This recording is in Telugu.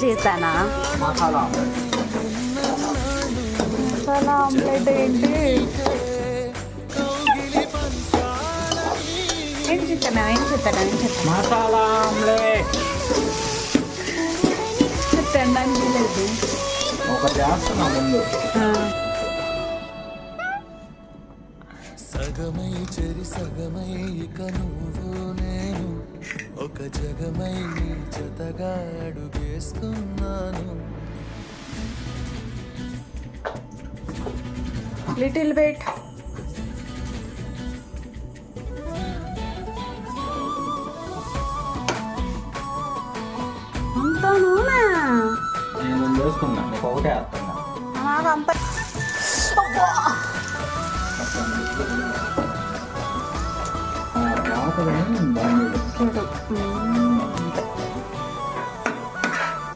చేశానా? మసాలా ఆమ్లెట్. మసాలా ఆమ్లెట్ ఏంటి? ఏం చెప్పాను మసాలా ఆమ్లెట్ తినడానికి లేదు. ఒక చేస్తున్నా ముందు. సగమై చెరి సగమై ఇక నువ్వు నేను ఒక జగమై జతగా అడుగేస్తున్నాను. Little wait. అంత నూనె నేను చేసుకున్నా, నీకు ఒకటే వేస్తున్నా. నాకంత రాకపోతే బాగుండేది. చూడు.